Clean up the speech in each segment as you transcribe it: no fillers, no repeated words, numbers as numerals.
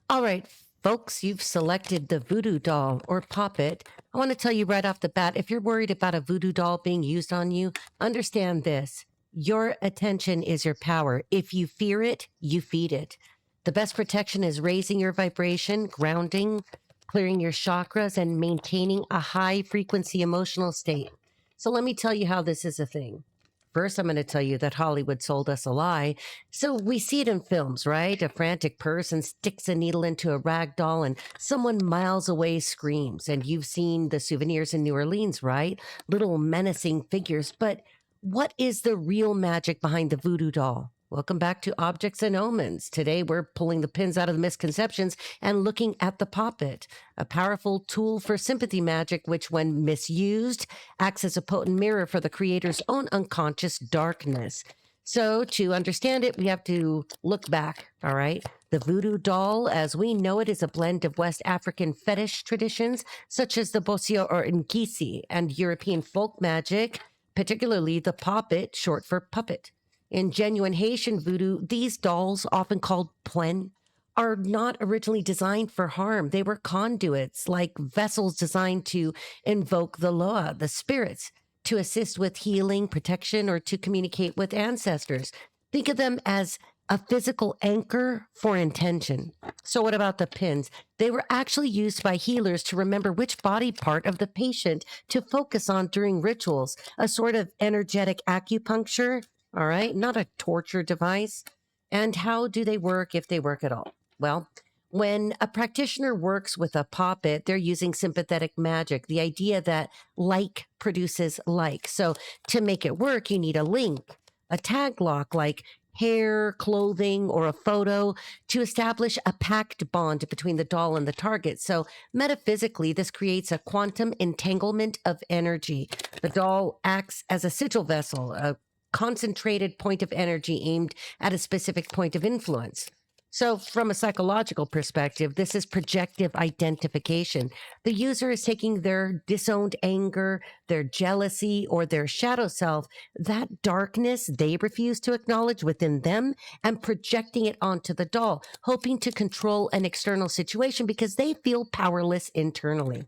All right, folks, you've selected the voodoo doll or puppet. I want to tell you right off the bat, if you're worried about a voodoo doll being used on you, understand this. Your attention is your power. If you fear it, you feed it. The best protection is raising your vibration, grounding, clearing your chakras, and maintaining a high frequency emotional state. So let me tell you how this is a thing. First, I'm going to tell you that Hollywood sold us a lie. So we see it in films, right? A frantic person sticks a needle into a rag doll and someone miles away screams. And you've seen the souvenirs in New Orleans, right? Little menacing figures. But what is the real magic behind the voodoo doll? Welcome back to Objects and Omens. Today we're pulling the pins out of the misconceptions and looking at the puppet, a powerful tool for sympathy magic, which, when misused, acts as a potent mirror for the creator's own unconscious darkness. So, to understand it, we have to look back, all right? The voodoo doll, as we know it, is a blend of West African fetish traditions, such as the Bosio or Nkisi, and European folk magic, particularly the poppet, short for puppet. In genuine Haitian voodoo, these dolls, often called plen, are not originally designed for harm. They were conduits, like vessels designed to invoke the loa, the spirits, to assist with healing, protection, or to communicate with ancestors. Think of them as a physical anchor for intention. So, what about the pins? They were actually used by healers to remember which body part of the patient to focus on during rituals, a sort of energetic acupuncture, all right, not a torture device. And how do they work if they work at all? Well, when a practitioner works with a puppet, they're using sympathetic magic, the idea that like produces like. So to make it work, you need a link, a tag lock like hair, clothing, or a photo to establish a pact bond between the doll and the target. So metaphysically, this creates a quantum entanglement of energy. The doll acts as a sigil vessel, a concentrated point of energy aimed at a specific point of influence. So, from a psychological perspective, this is projective identification. The user is taking their disowned anger, their jealousy, or their shadow self, that darkness they refuse to acknowledge within them, and projecting it onto the doll, hoping to control an external situation because they feel powerless internally.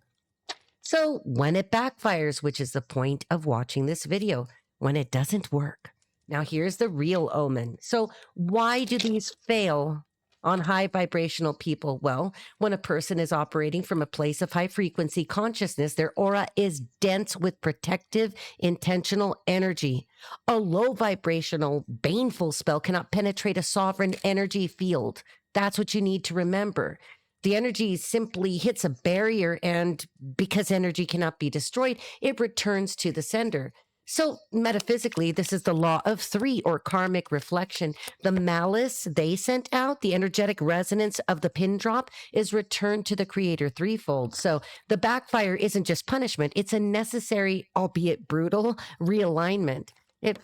So, when it backfires, which is the point of watching this video, when it doesn't work. Now, here's the real omen. So, why do these fail on high vibrational people? Well, when a person is operating from a place of high frequency consciousness, their aura is dense with protective, intentional energy. A low vibrational, baneful spell cannot penetrate a sovereign energy field. That's what you need to remember. The energy simply hits a barrier, and because energy cannot be destroyed, it returns to the sender. So, metaphysically, this is the law of three or karmic reflection. The malice they sent out, the energetic resonance of the pin drop, is returned to the creator threefold. So, the backfire isn't just punishment, it's a necessary, albeit brutal, realignment. It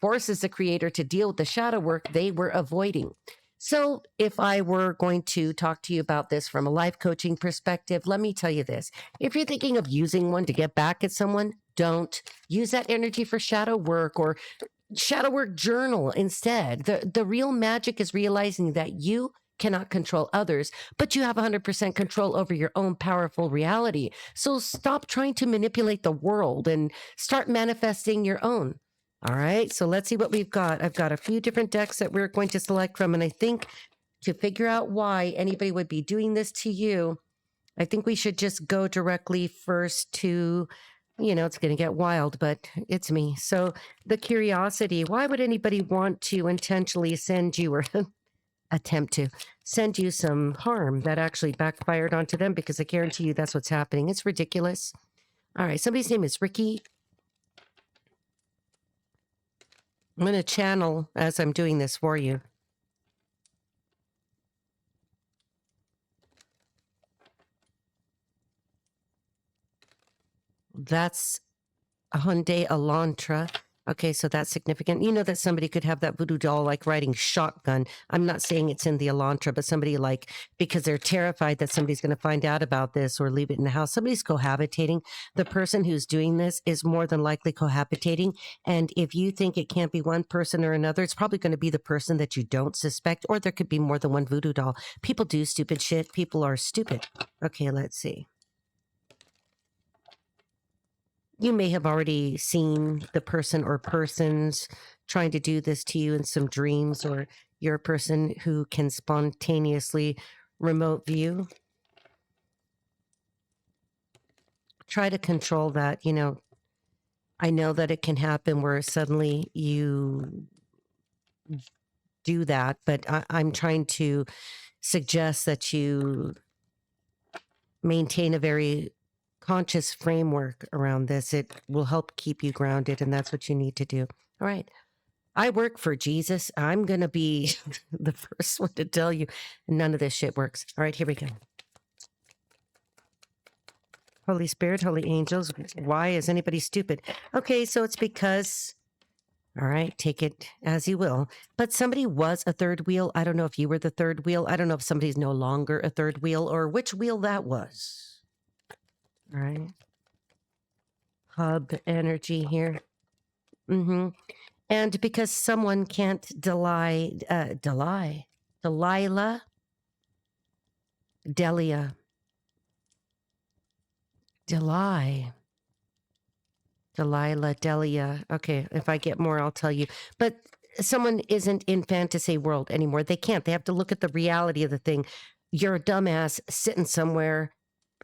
forces the creator to deal with the shadow work they were avoiding. So, if I were going to talk to you about this from a life coaching perspective, let me tell you this. If you're thinking of using one to get back at someone, don't use that energy for shadow work or shadow work journal instead. The real magic is realizing that you cannot control others, but you have 100% control over your own powerful reality. So stop trying to manipulate the world and start manifesting your own. All right, so let's see what we've got. I've got a few different decks that we're going to select from, and I think to figure out why anybody would be doing this to you, I think we should just go directly first to, it's going to get wild, but it's me. So the curiosity, why would anybody want to intentionally send you or attempt to send you some harm that actually backfired onto them? Because I guarantee you that's what's happening. It's ridiculous. All right, somebody's name is Ricky. I'm going to channel as I'm doing this for you. That's a Hyundai Elantra. Okay, so that's significant. You know that somebody could have that voodoo doll like riding shotgun. I'm not saying it's in the Elantra, but somebody like, because they're terrified that somebody's going to find out about this or leave it in the house. Somebody's cohabitating. The person who's doing this is more than likely cohabitating. And if you think it can't be one person or another, it's probably going to be the person that you don't suspect, or there could be more than one voodoo doll. People do stupid shit. People are stupid. Okay, let's see. You may have already seen the person or persons trying to do this to you in some dreams, or you're a person who can spontaneously remote view. Try to control that. You know, I know that it can happen where suddenly you do that, but I'm trying to suggest that you maintain a very conscious framework around this. It will help keep you grounded, and that's what you need to do. All right. I work for Jesus. I'm going to be the first one to tell you none of this shit works. All right, here we go. Holy Spirit, holy angels, why is anybody stupid? Okay, so it's because, all right, take it as you will. But somebody was a third wheel. I don't know if you were the third wheel. I don't know if somebody's no longer a third wheel or which wheel that was. All right. Hub energy here. Mm-hmm. And because someone can't Delilah, Delia, Delilah, Delia. Okay, if I get more, I'll tell you. But someone isn't in fantasy world anymore. They can't. They have to look at the reality of the thing. You're a dumbass sitting somewhere,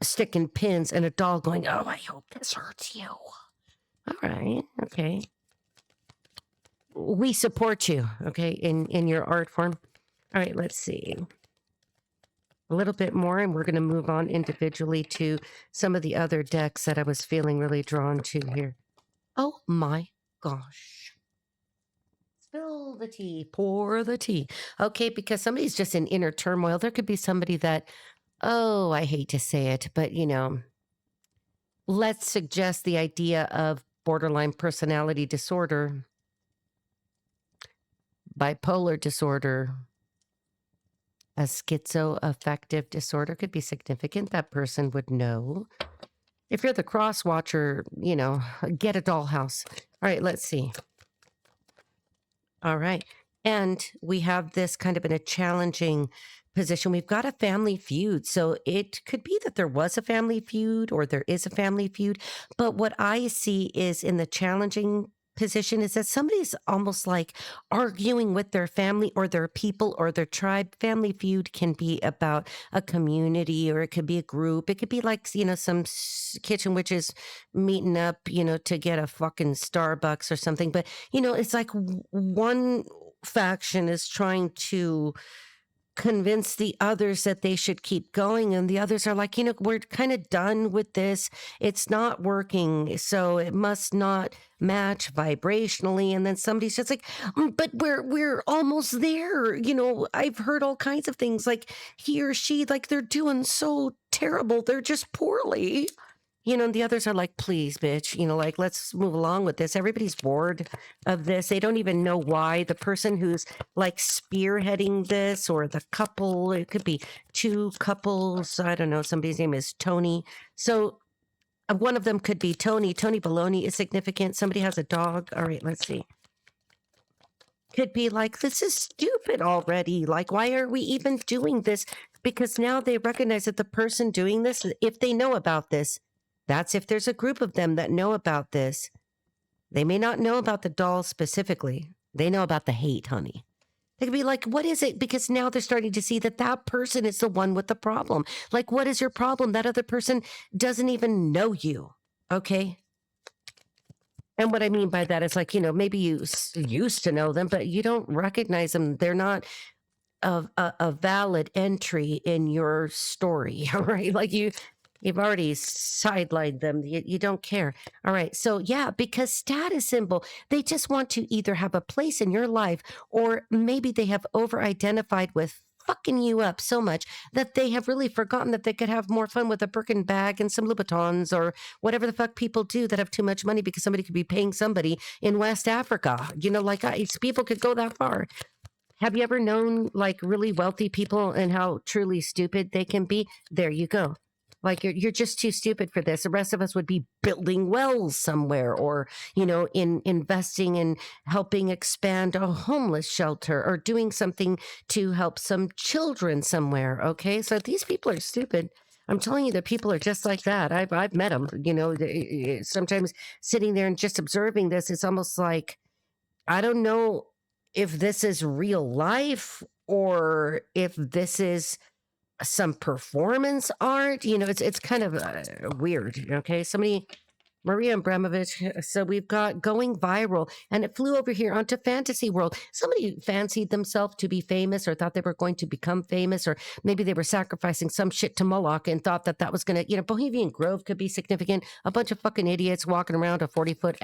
sticking pins, and a doll going, "Oh, I hope this hurts you." All right, okay. We support you, okay, in your art form. All right, let's see. A little bit more, and we're going to move on individually to some of the other decks that I was feeling really drawn to here. Oh my gosh. Spill the tea, pour the tea. Okay, because somebody's just in inner turmoil. There could be somebody that, oh, I hate to say it, but you know, let's suggest the idea of borderline personality disorder, bipolar disorder, a schizoaffective disorder could be significant. That person would know. If you're the cross watcher, you know, get a dollhouse. All right, let's see. All right. And we have this kind of in a challenging position. We've got a family feud. So it could be that there was a family feud or there is a family feud. But what I see is in the challenging position is that somebody's almost like arguing with their family or their people or their tribe. Family feud can be about a community, or it could be a group. It could be like, you know, some kitchen witches meeting up, you know, to get a fucking Starbucks or something. But, you know, it's like one faction is trying to convince the others that they should keep going, and the others are like, you know, we're kind of done with this, it's not working, so it must not match vibrationally. And then somebody's just like, but we're almost there, you know. I've heard all kinds of things like he or she, like they're doing so terrible, they're just poorly, you know. And the others are like, please bitch, you know, like let's move along with this. Everybody's bored of this. They don't even know why. The person who's like spearheading this, or the couple, it could be two couples, I don't know, somebody's name is Tony, so one of them could be Tony Baloney is significant. Somebody has a dog. All right, let's see. Could be like, this is stupid already, like why are we even doing this? Because now they recognize that the person doing this, if they know about this, that's if there's a group of them that know about this. They may not know about the doll specifically. They know about the hate, honey. They could be like, what is it? Because now they're starting to see that that person is the one with the problem. Like, what is your problem? That other person doesn't even know you. Okay. And what I mean by that is like, you know, maybe you used to know them, but you don't recognize them. They're not a valid entry in your story. All right. Like you've already sidelined them. You don't care. All right. So yeah, because status symbol, they just want to either have a place in your life, or maybe they have over-identified with fucking you up so much that they have really forgotten that they could have more fun with a Birkin bag and some Louboutins or whatever the fuck people do that have too much money because somebody could be paying somebody in West Africa. You know, like people could go that far. Have you ever known like really wealthy people and how truly stupid they can be? There you go. Like you're just too stupid for this. The rest of us would be building wells somewhere, or in investing in helping expand a homeless shelter, or doing something to help some children somewhere. Okay, so these people are stupid. I'm telling you that people are just like that. I've met them. Sometimes sitting there and just observing this, it's almost like I don't know if this is real life or if this is some performance art. It's kind of weird. Okay, somebody Maria Abramovich. So we've got going viral, and it flew over here onto Fantasy World. Somebody fancied themselves to be famous, or thought they were going to become famous, or maybe they were sacrificing some shit to Moloch and thought that was going to, Bohemian Grove could be significant. A bunch of fucking idiots walking around a 40-foot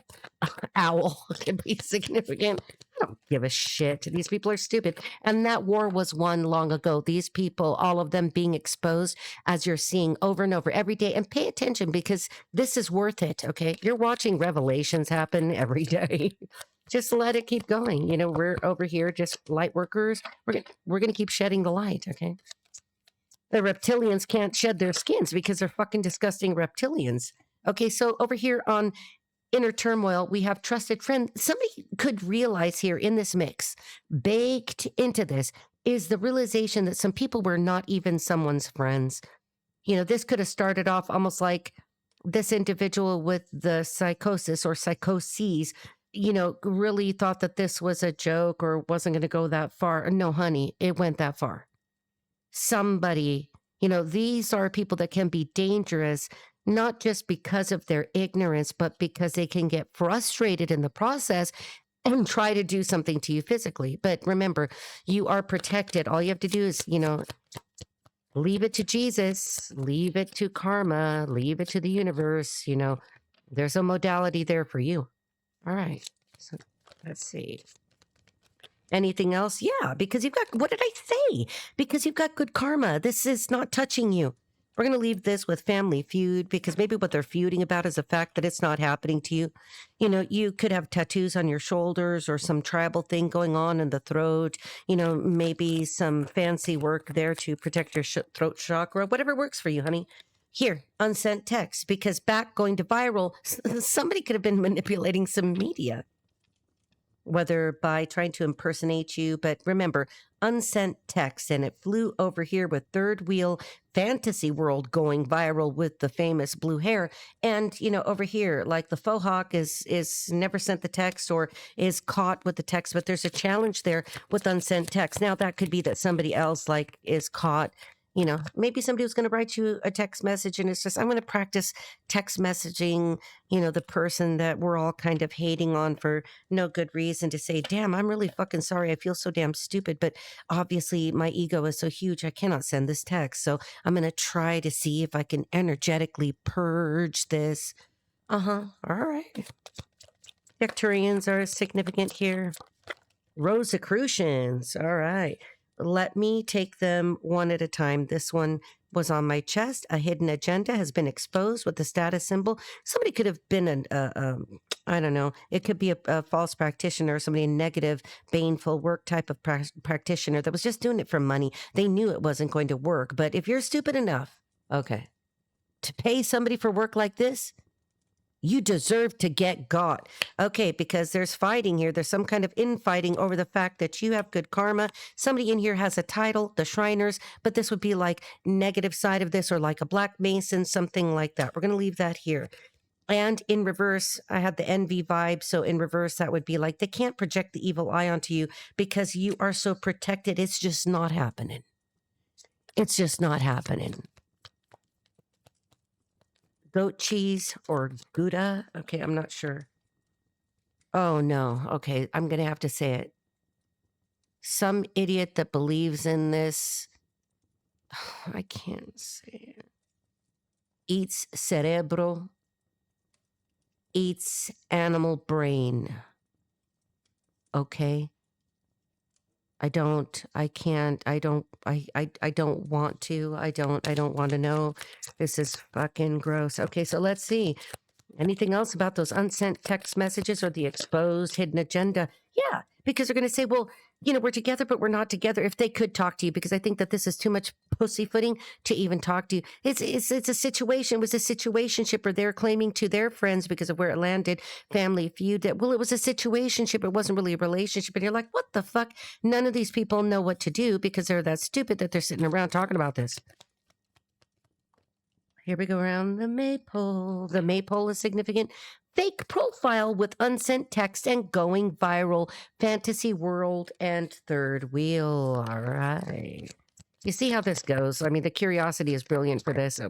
owl could be significant. I don't give a shit. These people are stupid. And that war was won long ago. These people, all of them being exposed, as you're seeing over and over every day. And pay attention, because this is worth it. Okay. You're watching revelations happen every day. Just let it keep going. We're over here just light workers. We're gonna keep shedding the light. Okay. The reptilians can't shed their skins because they're fucking disgusting reptilians. Okay, so over here on Inner Turmoil, we have Trusted Friend. Somebody could realize here in this mix, baked into this, is the realization that some people were not even someone's friends. This could have started off almost like this individual with the psychosis or psychoses, really thought that this was a joke or wasn't going to go that far. No, honey, it went that far. Somebody, these are people that can be dangerous, not just because of their ignorance, but because they can get frustrated in the process and try to do something to you physically. But remember, you are protected. All you have to do is, leave it to Jesus, leave it to karma, leave it to the universe. There's a modality there for you. All right. So let's see. Anything else? Yeah, because you've got, what did I say? Because you've got good karma. This is not touching you. We're going to leave this with Family Feud, because maybe what they're feuding about is the fact that it's not happening to you. You could have tattoos on your shoulders or some tribal thing going on in the throat, maybe some fancy work there to protect your throat chakra, whatever works for you, honey. Here, unsent text, because back going to viral, somebody could have been manipulating some media, whether by trying to impersonate you. But remember, unsent text, and it flew over here with Third Wheel Fantasy World going viral with the famous blue hair. And, over here, like the faux hawk is never sent the text or is caught with the text, but there's a challenge there with unsent text. Now, that could be that somebody else is caught. Maybe somebody was going to write you a text message, and it's just, I'm going to practice text messaging, the person that we're all kind of hating on for no good reason, to say, damn, I'm really fucking sorry. I feel so damn stupid, but obviously my ego is so huge, I cannot send this text. So I'm going to try to see if I can energetically purge this. All right. Victorians are significant here. Rosicrucians. All right. Let me take them one at a time. This one was on my chest. A hidden agenda has been exposed with the status symbol. Somebody could have been I don't know. It could be a false practitioner, somebody, a negative, baneful work type of practitioner that was just doing it for money. They knew it wasn't going to work. But if you're stupid enough, okay, to pay somebody for work like this, you deserve to get got. Okay, because there's fighting here. There's some kind of infighting over the fact that you have good karma. Somebody in here has a title, the Shriners, but this would be like negative side of this, or like a Black Mason, something like that. We're going to leave that here. And in reverse, I had the envy vibe. So in reverse, that would be like, they can't project the evil eye onto you because you are so protected. It's just not happening. It's just not happening. Goat cheese or Gouda. Okay, I'm not sure. Oh, no. Okay, I'm going to have to say it. Some idiot that believes in this, I can't say it, eats cerebro, eats animal brain. Okay? I can't, I don't want to. I don't want to know. This is fucking gross. Okay, so let's see. Anything else about those unsent text messages or the exposed hidden agenda? Yeah, because they're going to say, well, we're together, but we're not together. If they could talk to you, because I think that this is too much pussyfooting to even talk to you. It's a situation. It was a situationship, or they're claiming to their friends because of where it landed, Family Feud, that, well, it was a situationship. It wasn't really a relationship. And you're like, what the fuck? None of these people know what to do because they're that stupid that they're sitting around talking about this. Here we go around the maypole. The maypole is significant. Fake profile with unsent text and going viral. Fantasy world and third wheel. All right. You see how this goes? I mean, the curiosity is brilliant for this.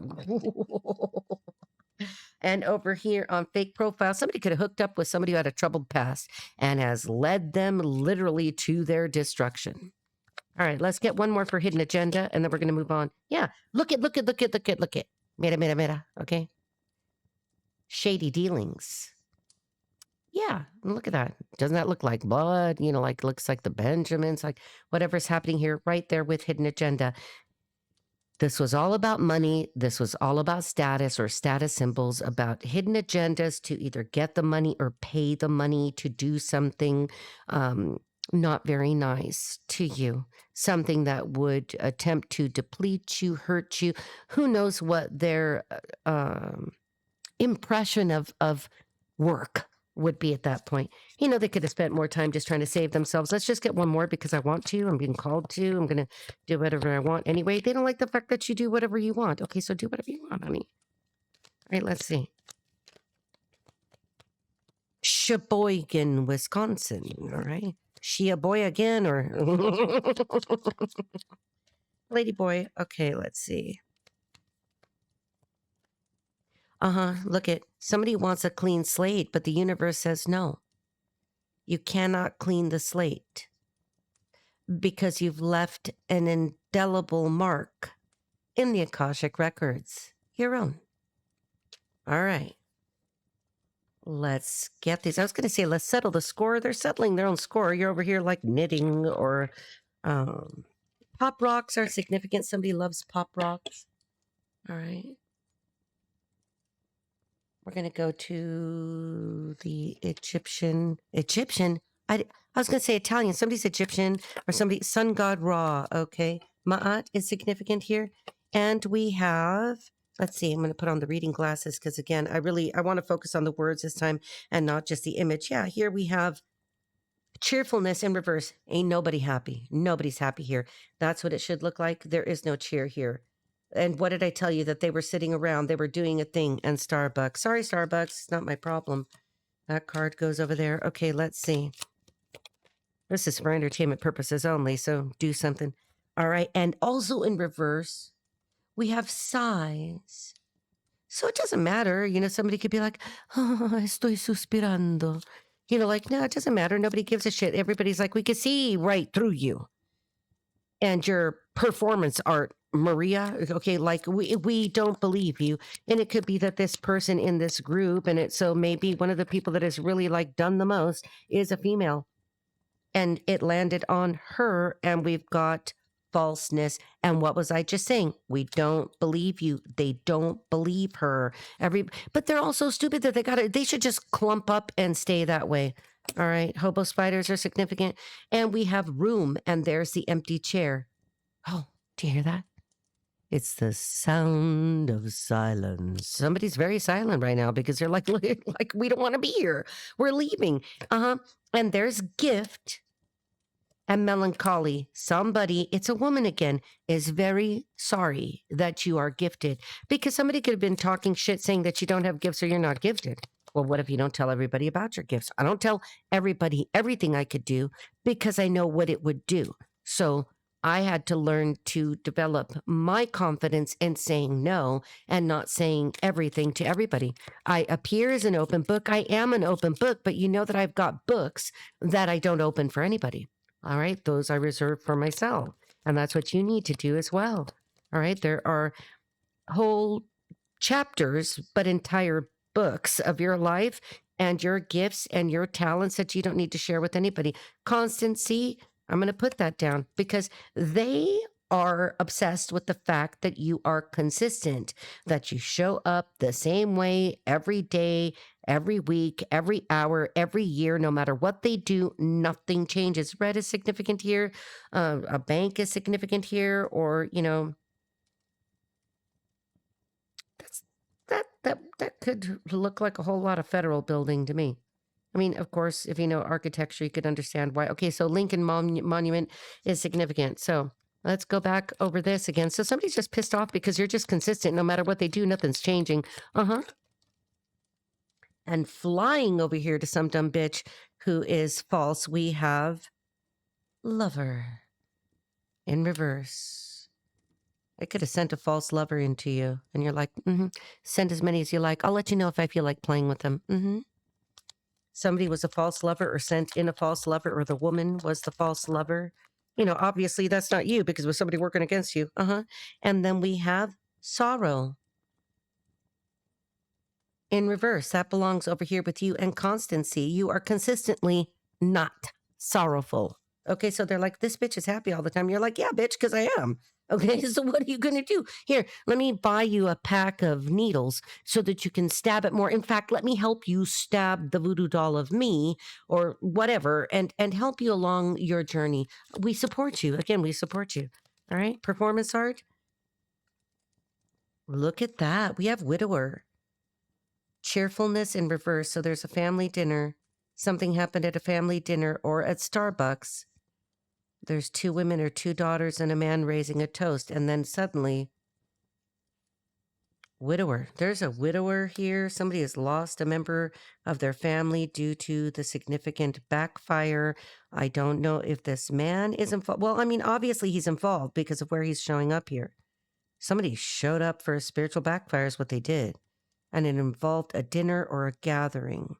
And over here on fake profile, somebody could have hooked up with somebody who had a troubled past and has led them literally to their destruction. All right, let's get one more for hidden agenda, and then we're going to move on. Yeah, look it. Mira. Okay. Shady dealings. Yeah, look at that. Doesn't that look like blood? Like looks like the Benjamins, like whatever's happening here, right there with hidden agenda. This was all about money. This was all about status or status symbols, about hidden agendas to either get the money or pay the money to do something not very nice to you, something that would attempt to deplete you, hurt you. Who knows what their impression of work would be at that point. They could have spent more time just trying to save themselves. Let's just get one more because I want to. I'm being called to. I'm going to do whatever I want. Anyway, they don't like the fact that you do whatever you want. Okay, so do whatever you want, honey. All right, let's see. Sheboygan, Wisconsin. All right. She a boy again or lady boy? Okay, let's see. Look at somebody wants a clean slate, but the universe says no. You cannot clean the slate because you've left an indelible mark in the Akashic records, your own. All right. Let's get these. I was going to say, let's settle the score. They're settling their own score. You're over here like knitting or pop rocks are significant. Somebody loves pop rocks. All right. We're going to go to the Egyptian. I was going to say Italian. Somebody's Egyptian or somebody. Sun god Ra. Okay. Ma'at is significant here. And we have, let's see, I'm going to put on the reading glasses because, again, I want to focus on the words this time and not just the image. Yeah, here we have cheerfulness in reverse. Ain't nobody happy. Nobody's happy here. That's what it should look like. There is no cheer here. And what did I tell you? That they were sitting around, they were doing a thing, and Starbucks. Sorry, Starbucks, it's not my problem. That card goes over there. Okay, let's see. This is for entertainment purposes only, so do something. All right, and also in reverse, we have sighs. So it doesn't matter. Somebody could be like, oh, estoy suspirando. Like, no, it doesn't matter. Nobody gives a shit. Everybody's like, we can see right through you and your performance art, Maria. Okay, like we don't believe you. And it could be that this person in this group, so maybe one of the people that has really like done the most is a female. And it landed on her, and we've got falseness. And what was I just saying? We don't believe you. They don't believe her. But they're all so stupid that they should just clump up and stay that way. All right, hobo spiders are significant. And we have room, and there's the empty chair. Oh, do you hear that? It's the sound of silence. Somebody's very silent right now because they're like we don't want to be here. We're leaving. And there's gift and melancholy. Somebody, it's a woman again, is very sorry that you are gifted, because somebody could have been talking shit saying that you don't have gifts or you're not gifted. Well, what if you don't tell everybody about your gifts? I don't tell everybody everything I could do because I know what it would do. So I had to learn to develop my confidence in saying no and not saying everything to everybody. I appear as an open book. I am an open book, but you know that I've got books that I don't open for anybody. All right. Those I reserve for myself. And that's what you need to do as well. All right. There are whole chapters, but entire books of your life and your gifts and your talents that you don't need to share with anybody. Constancy. I'm going to put that down because they are obsessed with the fact that you are consistent, that you show up the same way every day, every week, every hour, every year, no matter what they do, nothing changes. Red is significant here. A bank is significant here, or, you know, that could look like a whole lot of federal building to me. I mean, of course, if you know architecture, you could understand why. Okay, so Lincoln Monument is significant. So let's go back over this again. So somebody's just pissed off because you're just consistent. No matter what they do, nothing's changing. Uh-huh. And flying over here to some dumb bitch who is false, we have lover in reverse. I could have sent a false lover into you. And you're like, send as many as you like. I'll let you know if I feel like playing with them. Somebody was a false lover or sent in a false lover, or the woman was the false lover. You know, obviously that's not you because it was somebody working against you. And then we have sorrow in reverse. That belongs over here with you. And constancy. You are consistently not sorrowful. Okay, so they're like, this bitch is happy all the time. You're like, yeah, bitch, because I am. Okay, so what are you going to do? Here, let me buy you a pack of needles so that you can stab it more. In fact, let me help you stab the voodoo doll of me or whatever and help you along your journey. We support you. Again, we support you. All right, performance art. Look at that. We have widower. Cheerfulness in reverse. So there's a family dinner. Something happened at a family dinner or at Starbucks. There's 2 women or 2 daughters and a man raising a toast. And then suddenly, widower. There's a widower here. Somebody has lost a member of their family due to the significant backfire. I don't know if this man is involved. Well, I mean, obviously he's involved because of where he's showing up here. Somebody showed up for a spiritual backfire is what they did. And it involved a dinner or a gathering.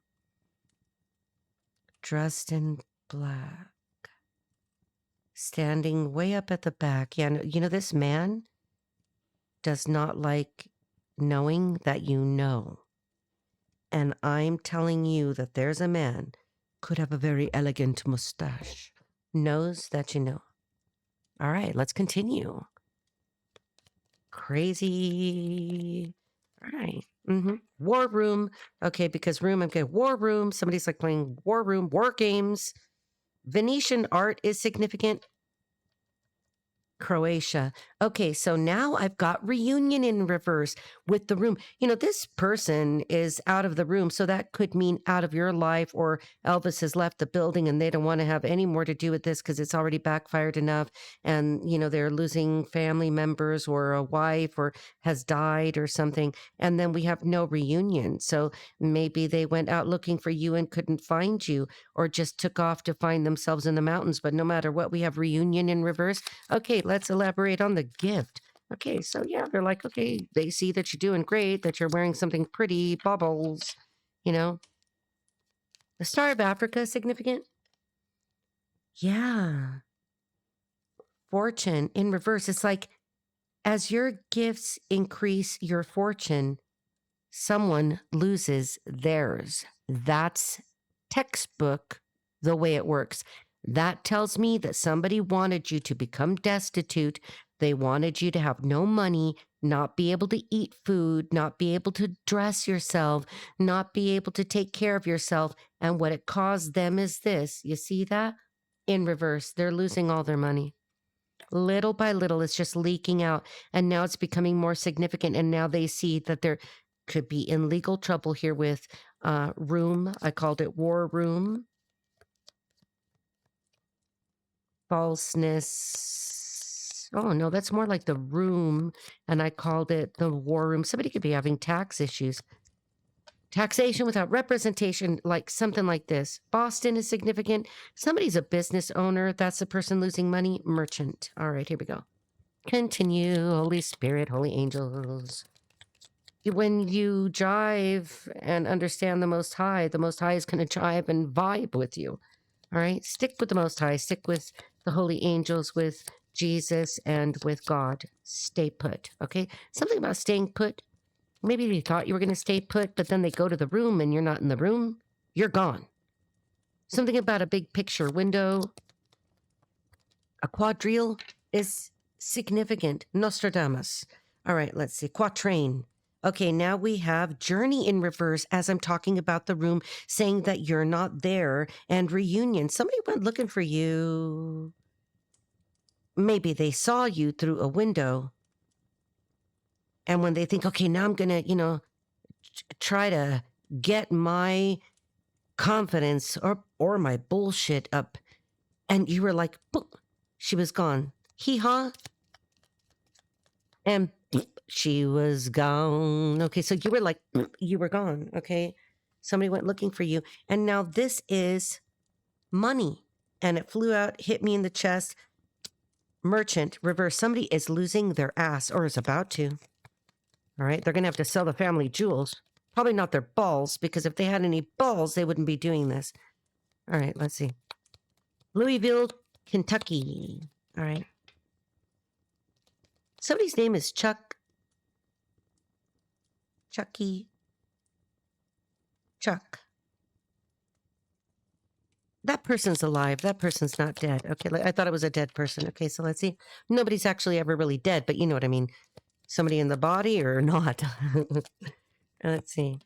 Dressed in black. Standing way up at the back. Yeah, you know, this man does not like knowing that you know. And I'm telling you that there's a man could have a very elegant mustache. Knows that you know. All right, let's continue. Crazy. All right. War room. Okay, because room, okay, war room. Somebody's like playing war room, war games. Venetian art is significant. Croatia. Okay, so now I've got reunion in reverse with the room. You know, this person is out of the room, so that could mean out of your life, or Elvis has left the building and they don't want to have any more to do with this because it's already backfired enough. And, you know, they're losing family members or a wife or has died or something. And then we have no reunion. So maybe they went out looking for you and couldn't find you, or just took off to find themselves in the mountains. But no matter what, we have reunion in reverse. Okay, let's elaborate on the gift. Okay, so yeah, they're like, okay, they see that you're doing great, that you're wearing something pretty, bubbles, you know. The Star of Africa is significant? Yeah. Fortune in reverse. It's like, as your gifts increase your fortune, someone loses theirs. That's textbook the way it works. That tells me that somebody wanted you to become destitute. They wanted you to have no money, not be able to eat food, not be able to dress yourself, not be able to take care of yourself. And what it caused them is this. You see that? In reverse, they're losing all their money. Little by little, it's just leaking out. And now it's becoming more significant. And now they see that there could be in legal trouble here with room. I called it war room. Falseness. Oh, no, that's more like the room. And I called it the war room. Somebody could be having tax issues. Taxation without representation, like something like this. Boston is significant. Somebody's a business owner. That's the person losing money. Merchant. All right, here we go. Continue. Holy Spirit, holy angels. When you jive and understand the Most High is going to jive and vibe with you. All right? Stick with the Most High. Stick with the holy angels, with Jesus, and with God. Stay put, okay? Something about staying put. Maybe they thought you were going to stay put, but then they go to the room and you're not in the room. You're gone. Something about a big picture window. A quadrille is significant. Nostradamus. All right, let's see. Quatrain. Okay, now we have journey in reverse as I'm talking about the room, saying that you're not there, and reunion. Somebody went looking for you. Maybe they saw you through a window. And when they think, okay, now I'm going to, try to get my confidence or my bullshit up. And you were like, boom, she was gone. Hee-haw. And she was gone. Okay, so you were like, you were gone. Okay, somebody went looking for you. And now this is money. And it flew out, hit me in the chest. Merchant, reverse. Somebody is losing their ass or is about to. All right, they're going to have to sell the family jewels. Probably not their balls, because if they had any balls, they wouldn't be doing this. All right, let's see. Louisville, Kentucky. All right. Somebody's name is Chuck. Chucky. Chuck. That person's alive. That person's not dead. Okay, I thought it was a dead person. Okay, so let's see. Nobody's actually ever really dead, but you know what I mean. Somebody in the body or not. Let's see.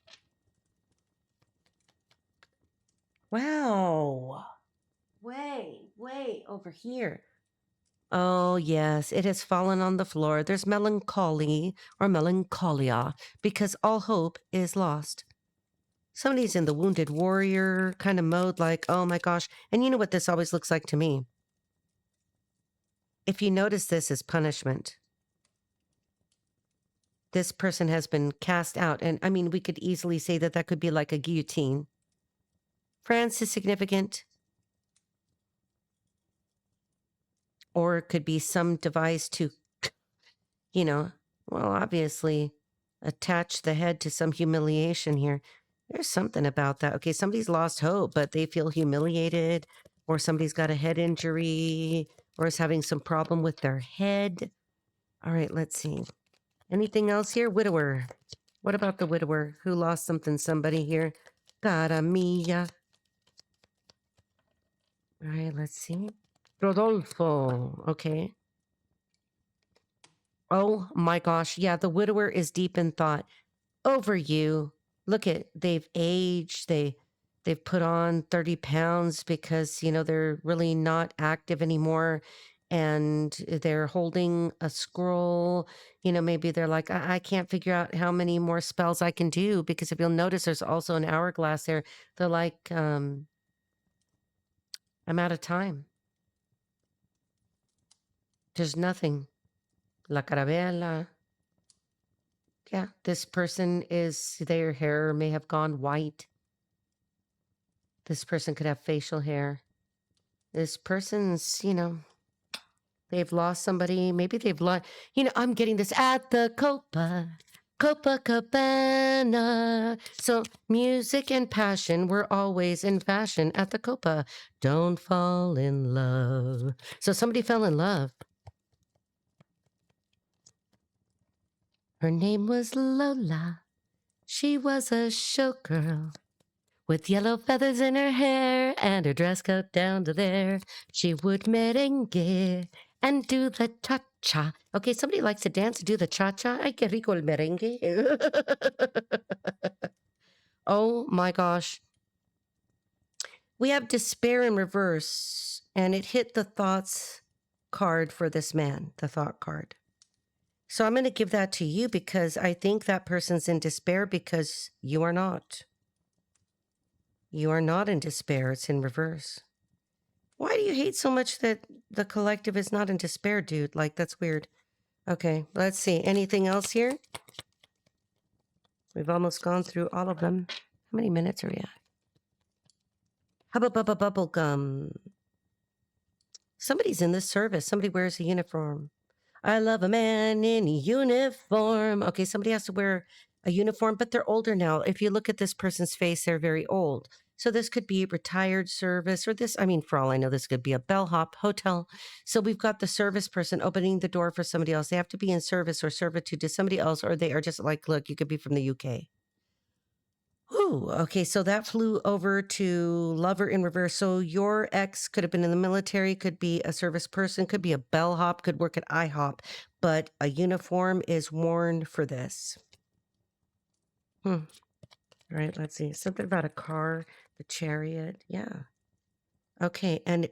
Wow. Way over here. Oh, yes, it has fallen on the floor. There's melancholy or melancholia because all hope is lost. Somebody's in the wounded warrior kind of mode, like, oh my gosh. And you know what this always looks like to me? If you notice, this is punishment. This person has been cast out. And I mean, we could easily say that that could be like a guillotine. France is significant. Or it could be some device to, well, obviously attach the head to some humiliation here. There's something about that. Okay, somebody's lost hope, but they feel humiliated, or somebody's got a head injury, or is having some problem with their head. All right, let's see. Anything else here? Widower. What about the widower who lost somebody here? Cara mia. All right, let's see. Rodolfo. Okay. Oh my gosh. Yeah, the widower is deep in thought. Over you. Look at, they've aged. They've put on 30 pounds because, they're really not active anymore. And they're holding a scroll. Maybe they're like, I can't figure out how many more spells I can do, because if you'll notice, there's also an hourglass there. They're like, I'm out of time. There's nothing. La Carabella. Yeah, this person their hair may have gone white. This person could have facial hair. This person's, they've lost somebody. Maybe they've lost, I'm getting this at the Copacabana. So music and passion were always in fashion at the Copa. Don't fall in love. So somebody fell in love. Her name was Lola. She was a showgirl with yellow feathers in her hair and her dress coat down to there. She would merengue and do the cha-cha. Okay, somebody likes to dance and do the cha-cha. Ay, qué rico el merengue. Oh my gosh. We have despair in reverse, and it hit the thoughts card for this man, the thought card. So I'm going to give that to you because I think that person's in despair because you are not. You are not in despair. It's in reverse. Why do you hate so much that the collective is not in despair, dude? Like, that's weird. Okay, let's see. Anything else here? We've almost gone through all of them. How many minutes are we at? Hubba bubble gum. Somebody's in this service. Somebody wears a uniform. I love a man in uniform. Okay, somebody has to wear a uniform, but they're older now. If you look at this person's face, they're very old. So this could be retired service, or this, for all I know, this could be a bellhop hotel. So we've got the service person opening the door for somebody else. They have to be in service or servitude to somebody else, or they are just like, look, you could be from the UK. Oh, okay. So that flew over to lover in reverse. So your ex could have been in the military, could be a service person, could be a bellhop, could work at IHOP, but a uniform is worn for this. All right, let's see. Something about a car, the chariot. Yeah. Okay. And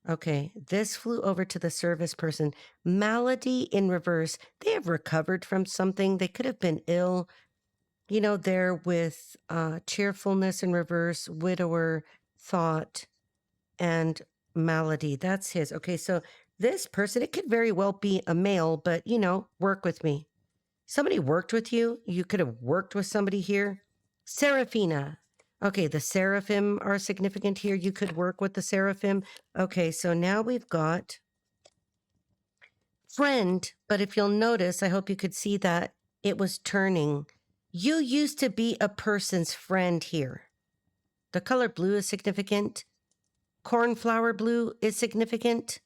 okay. This flew over to the service person. Malady in reverse. They have recovered from something. They could have been ill. You know, there with cheerfulness in reverse, widower, thought, and malady. That's his. Okay, so this person, it could very well be a male, but, you know, work with me. Somebody worked with you. You could have worked with somebody here. Seraphina. Okay, the seraphim are significant here. You could work with the seraphim. Okay, so now we've got friend, but if you'll notice, I hope you could see that it was turning. You used to be a person's friend here. The color blue is significant. Cornflower blue is significant.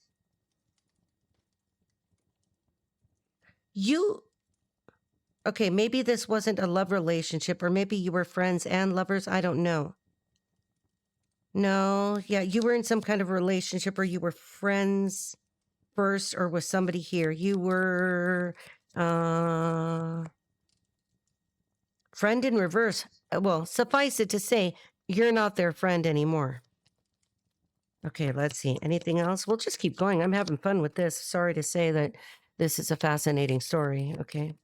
Okay, maybe this wasn't a love relationship, or maybe you were friends and lovers. I don't know. No, yeah, you were in some kind of relationship, or you were friends first, or with somebody here. You were friend in reverse. Well, suffice it to say, you're not their friend anymore. Okay, let's see. Anything else? We'll just keep going. I'm having fun with this. Sorry to say that this is a fascinating story. Okay.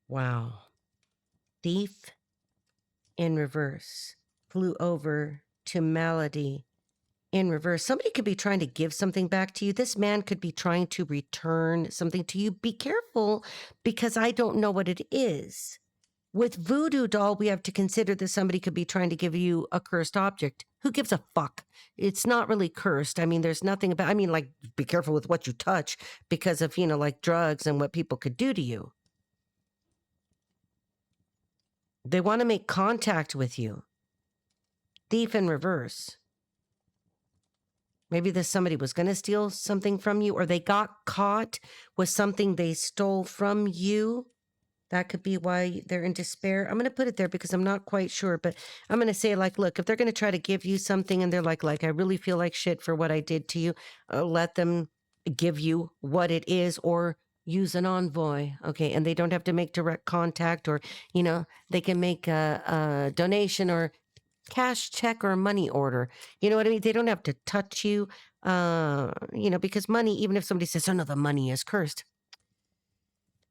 Wow. Thief in reverse flew over to malady in reverse. Somebody could be trying to give something back to you. This man could be trying to return something to you. Be careful, because I don't know what it is. With voodoo doll, we have to consider that somebody could be trying to give you a cursed object. Who gives a fuck? It's not really cursed. I mean, there's nothing about, I mean, like, be careful with what you touch because of, you know, like drugs and what people could do to you. They want to make contact with you. Thief in reverse. Maybe this somebody was going to steal something from you, or they got caught with something they stole from you. That could be why they're in despair. I'm going to put it there because I'm not quite sure, but I'm going to say, like, look, if they're going to try to give you something and they're like, I really feel like shit for what I did to you, let them give you what it is, or use an envoy. Okay. And they don't have to make direct contact, or, you know, they can make a donation or cash check or money order. You know what I mean? They don't have to touch you, you know, because money, even if somebody says, oh no, the money is cursed.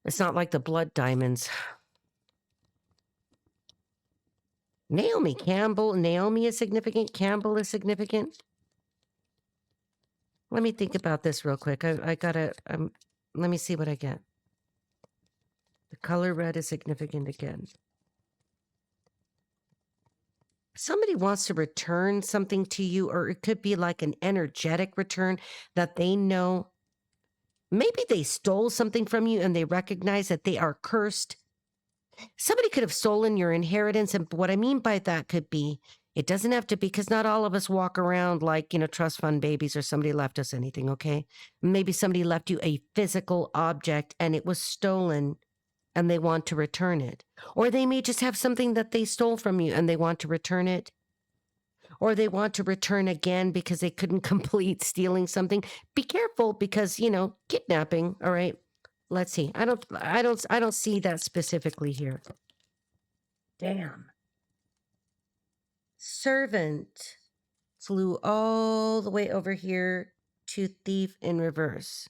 It's not like the blood diamonds. Naomi Campbell. Naomi is significant. Campbell is significant. Let me think about this real quick. I gotta, let me see what I get. The color red is significant again. Somebody wants to return something to you, or it could be like an energetic return that they know. Maybe they stole something from you and they recognize that they are cursed. Somebody could have stolen your inheritance. And what I mean by that could be, it doesn't have to be, because not all of us walk around like, you know, trust fund babies, or somebody left us anything, okay? Maybe somebody left you a physical object and it was stolen and they want to return it. Or they may just have something that they stole from you and they want to return it. Or they want to return again because they couldn't complete stealing something. Be careful, because, you know, kidnapping, all right? Let's see. I don't see that specifically here. Damn. Servant flew all the way over here to thief in reverse.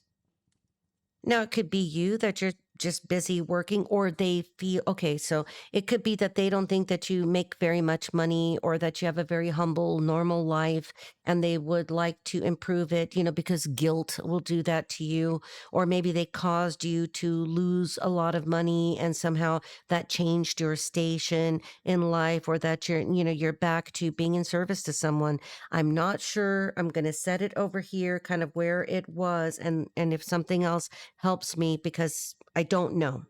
Now, it could be you that you're just busy working, or they feel, okay, so it could be that they don't think that you make very much money, or that you have a very humble, normal life, and they would like to improve it, you know, because guilt will do that to you. Or maybe they caused you to lose a lot of money and somehow that changed your station in life, or that you're, you know, you're back to being in service to someone. I'm not sure. I'm going to set it over here kind of where it was, and if something else helps me, because I don't know.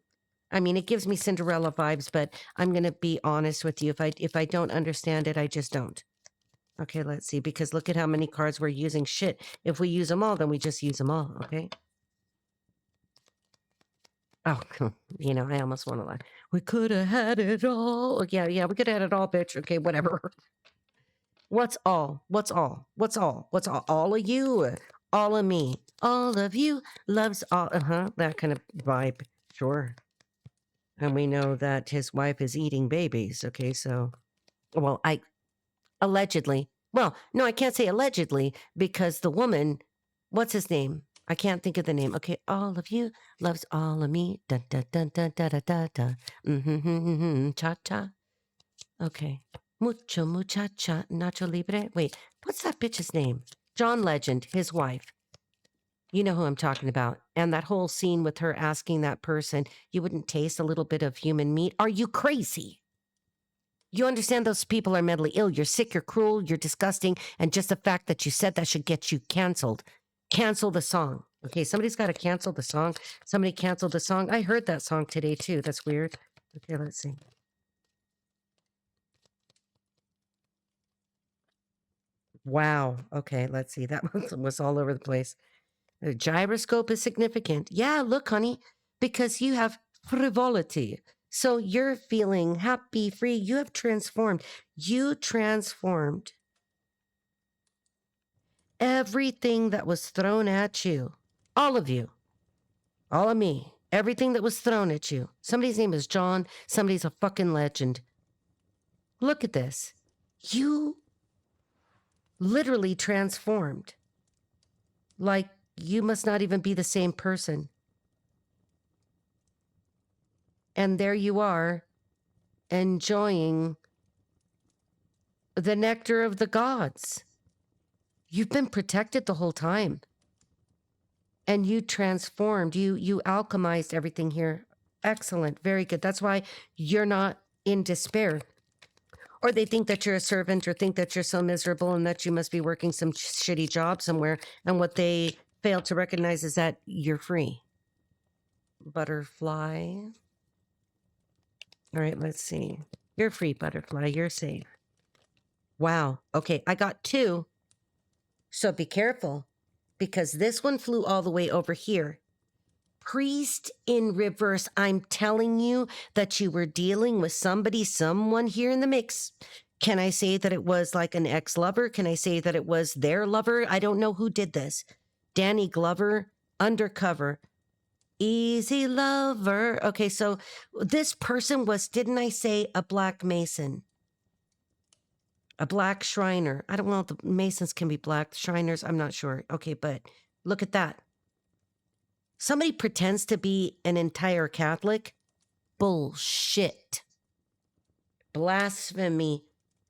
I mean, it gives me Cinderella vibes, but I'm going to be honest with you. If I don't understand it, I just don't. Okay, let's see, because look at how many cards we're using. Shit, if we use them all, then we just use them all, okay? Oh, you know, I almost want to laugh. We could have had it all. Yeah, we could have had it all, bitch. Okay, whatever. What's all? What's all? What's all? What's all? All of you? All of me? All of you loves all. That kind of vibe. Sure. And we know that his wife is eating babies. Okay, so, well, allegedly. Well, no, I can't say allegedly because the woman, what's his name? I can't think of the name. Okay, all of you loves all of me. Dun dun dun dun da da da da. Cha cha. Okay. Mucho muchacha Nacho Libre. Wait, what's that bitch's name? John Legend, his wife. You know who I'm talking about. And that whole scene with her asking that person, you wouldn't taste a little bit of human meat? Are you crazy? You understand those people are mentally ill. You're sick, you're cruel, you're disgusting. And just the fact that you said that should get you canceled. Cancel the song. Okay, somebody's got to cancel the song. Somebody canceled the song. I heard that song today too. That's weird. Okay, let's see. Wow. Okay, let's see. That was all over the place. The gyroscope is significant. Yeah, look, honey, because you have frivolity. So you're feeling happy, free. You have transformed. You transformed everything that was thrown at you. All of you. All of me. Everything that was thrown at you. Somebody's name is John. Somebody's a fucking legend. Look at this. You literally transformed. Like you must not even be the same person. And there you are, enjoying the nectar of the gods. You've been protected the whole time. And you transformed, you alchemized everything here. Excellent, very good. That's why you're not in despair. Or they think that you're a servant or think that you're so miserable and that you must be working some shitty job somewhere. And what they fail to recognize is that you're free. Butterfly. All right, let's see. You're free, butterfly. You're safe. Wow. Okay, I got 2. So be careful because this one flew all the way over here. Priest in reverse. I'm telling you that you were dealing with someone here in the mix. Can I say that it was like an ex-lover? Can I say that it was their lover? I don't know who did this. Danny Glover, undercover. Easy lover. Okay, so this person was, didn't I say a black mason? A black Shriner. I don't know if the Masons can be black. Shriners, I'm not sure. Okay, but look at that. Somebody pretends to be an entire Catholic. Bullshit. Blasphemy.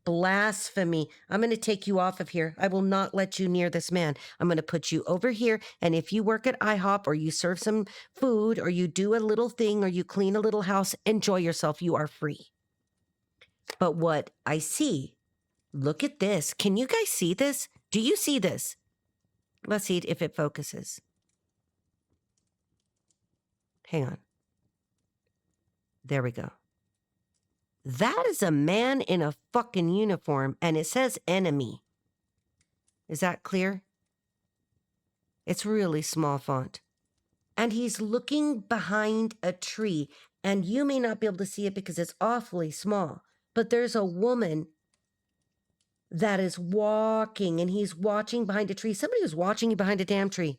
Blasphemy. I'm going to take you off of here. I will not let you near this man. I'm going to put you over here. And if you work at IHOP or you serve some food or you do a little thing or you clean a little house, enjoy yourself. You are free. But what I see, look at this. Can you guys see this? Do you see this? Let's see if it focuses. Hang on. There we go. That is a man in a fucking uniform, and it says enemy. Is that clear? It's really small font. And he's looking behind a tree, and you may not be able to see it because it's awfully small. But there's a woman that is walking, and he's watching behind a tree. Somebody was watching you behind a damn tree.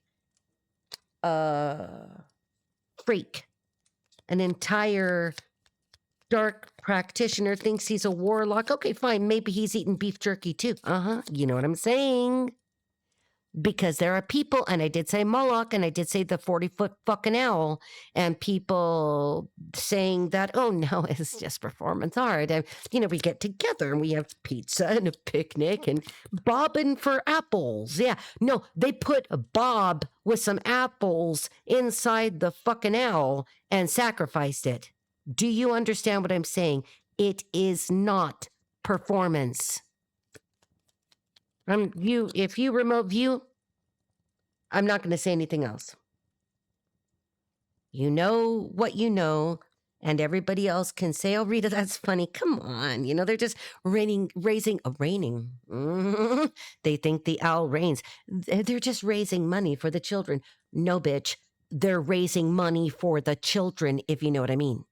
Freak. An entire dark practitioner thinks he's a warlock. Okay, fine. Maybe he's eating beef jerky too. You know what I'm saying? Because there are people, and I did say Moloch, and I did say the 40-foot fucking owl, and people saying that, oh no, it's just performance art. And, we get together and we have pizza and a picnic and bobbing for apples. Yeah, no, they put Bob with some apples inside the fucking owl and sacrificed it. Do you understand what I'm saying? It is not performance. If you remote view, I'm not going to say anything else. You know what you know, and everybody else can say, oh, Rita, that's funny. Come on. They're just raining. They think the owl rains. They're just raising money for the children. No, bitch. they're raising money for the children, if you know what I mean.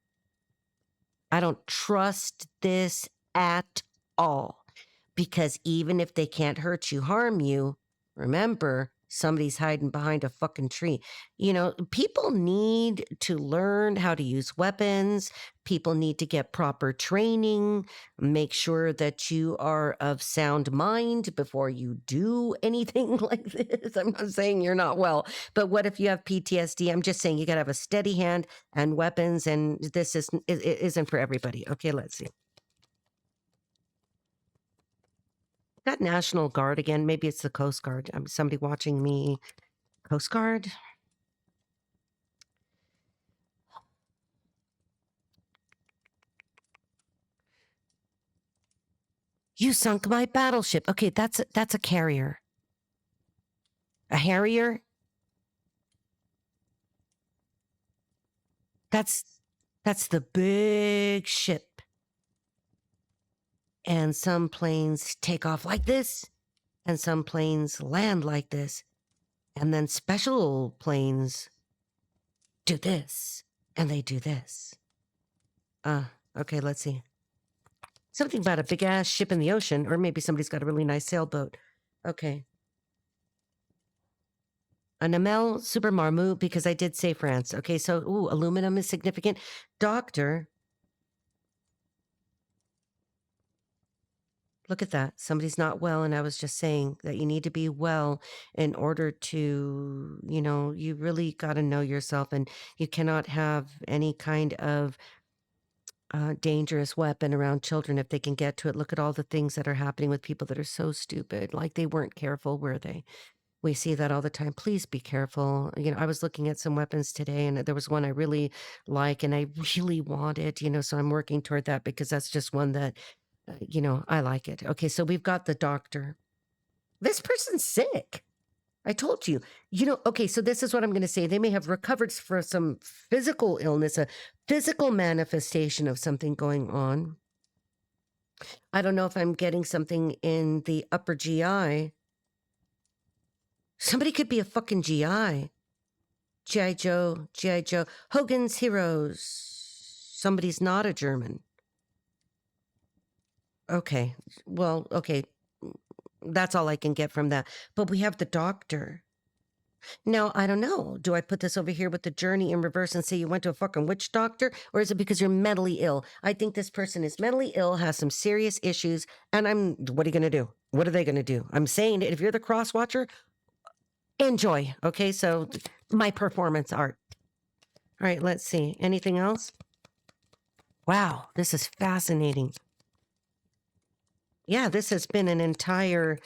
I don't trust this at all. Because even if they can't hurt you, harm you, remember, somebody's hiding behind a fucking tree. You know, people need to learn how to use weapons. People need to get proper training. Make sure that you are of sound mind before you do anything like this. I'm not saying you're not well, but what if you have PTSD? I'm just saying you got to have a steady hand and weapons, and this isn't for everybody. Okay, let's see. Got National Guard again. Maybe it's the Coast Guard. Somebody watching me. Coast Guard? You sunk my battleship. Okay, that's a carrier. A Harrier? That's the big ship. And some planes take off like this, and some planes land like this. And then special planes do this, and they do this. Okay, let's see. Something about a big ass ship in the ocean, or maybe somebody's got a really nice sailboat. Okay. A Namel Super Marmot, because I did say France. Okay, so, aluminum is significant. Doctor. Look at that. Somebody's not well, and I was just saying that you need to be well in order to, you really got to know yourself, and you cannot have any kind of dangerous weapon around children if they can get to it. Look at all the things that are happening with people that are so stupid. Like they weren't careful, were they? We see that all the time. Please be careful. I was looking at some weapons today, and there was one I really like, and I really want it, so I'm working toward that because that's just one that, I like it. Okay, so we've got the doctor. This person's sick. I told you. Okay, so this is what I'm going to say. They may have recovered from some physical illness, a physical manifestation of something going on. I don't know if I'm getting something in the upper GI. Somebody could be a fucking GI. G.I. Joe. Hogan's Heroes. Somebody's not a German. Okay. Well, okay. That's all I can get from that. But we have the doctor. Now, I don't know. Do I put this over here with the journey in reverse and say you went to a fucking witch doctor? Or is it because you're mentally ill? I think this person is mentally ill, has some serious issues, and what are you going to do? What are they going to do? I'm saying that if you're the cross watcher, enjoy. Okay, so my performance art. All right, let's see. Anything else? Wow, this is fascinating. Yeah, this has been an entire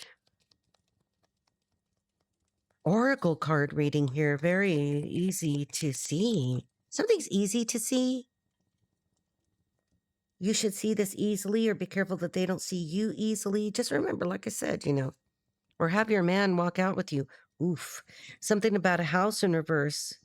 oracle card reading here. Very easy to see. Something's easy to see. You should see this easily, or be careful that they don't see you easily. Just remember, like I said, or have your man walk out with you. Oof. Something about a house in reverse.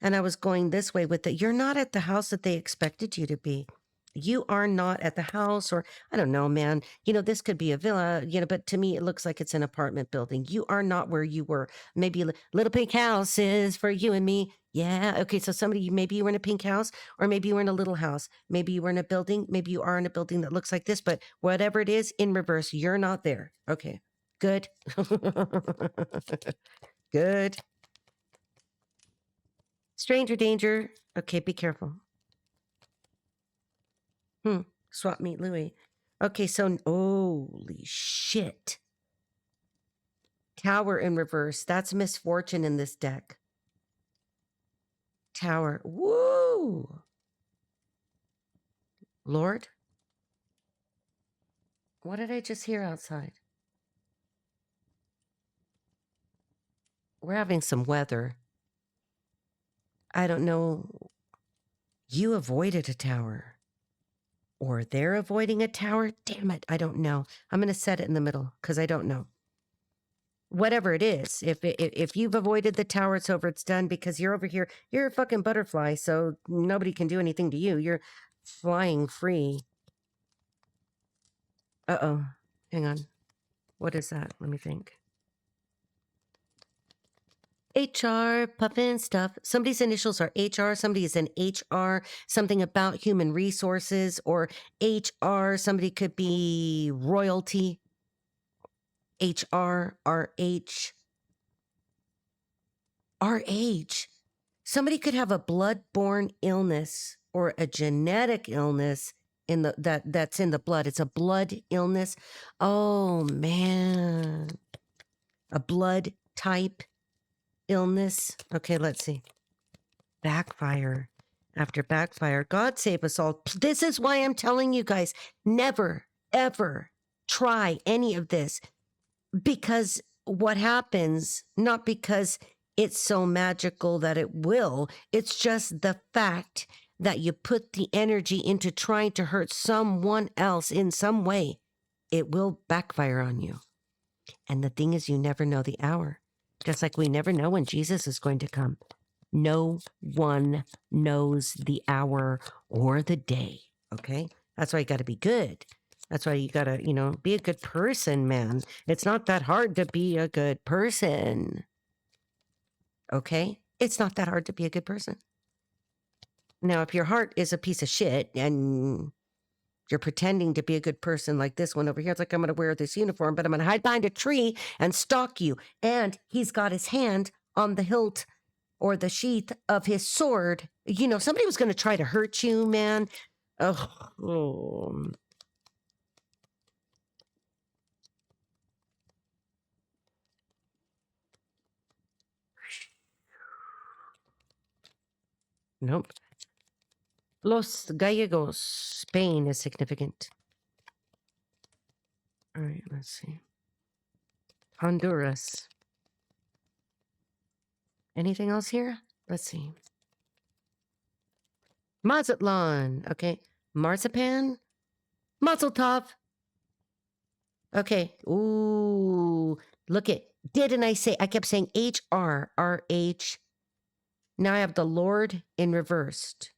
And I was going this way with it. You're not at the house that they expected you to be. You are not at the house, or I don't know, man. This could be a villa, but to me, it looks like it's an apartment building. You are not where you were. Maybe little pink house is for you and me. Yeah. Okay. So maybe you were in a pink house, or maybe you were in a little house. Maybe you were in a building. Maybe you are in a building that looks like this, but whatever it is in reverse, you're not there. Okay. Good. Good. Stranger danger. Okay. Be careful. Swap meet Louis. Okay, so holy shit. Tower in reverse. That's misfortune in this deck. Tower. Woo! Lord? What did I just hear outside? We're having some weather. I don't know. You avoided a tower. Or they're avoiding a tower? Damn it, I don't know. I'm going to set it in the middle because I don't know. Whatever it is, if you've avoided the tower, it's over, it's done, because you're over here. You're a fucking butterfly, so nobody can do anything to you. You're flying free. Uh-oh. Hang on. What is that? Let me think. HR, puffin stuff. Somebody's initials are HR. Somebody is in HR, something about human resources, or HR. Somebody could be royalty. HR, RH. RH. Somebody could have a blood-borne illness or a genetic illness in that's in the blood. It's a blood illness. Oh man. A blood type illness. Okay, let's see. Backfire after backfire. God save us all. This is why I'm telling you guys, never, ever try any of this. Because what happens, not because it's so magical that it will, it's just the fact that you put the energy into trying to hurt someone else in some way, it will backfire on you. And the thing is, you never know the hour. Just like we never know when Jesus is going to come. No one knows the hour or the day, okay? That's why you got to be good. That's why you got to, be a good person, man. It's not that hard to be a good person, okay? It's not that hard to be a good person. Now, if your heart is a piece of shit and you're pretending to be a good person like this one over here, it's like, I'm going to wear this uniform, but I'm going to hide behind a tree and stalk you. And he's got his hand on the hilt or the sheath of his sword. Somebody was going to try to hurt you, man. Oh. Nope. Los Gallegos, Spain is significant. All right, let's see. Honduras. Anything else here? Let's see. Mazatlan. Okay. Marzipan. Mazel tov. Okay. Ooh. Look it. Didn't I say? I kept saying HRRH. Now I have the Lord in reversed.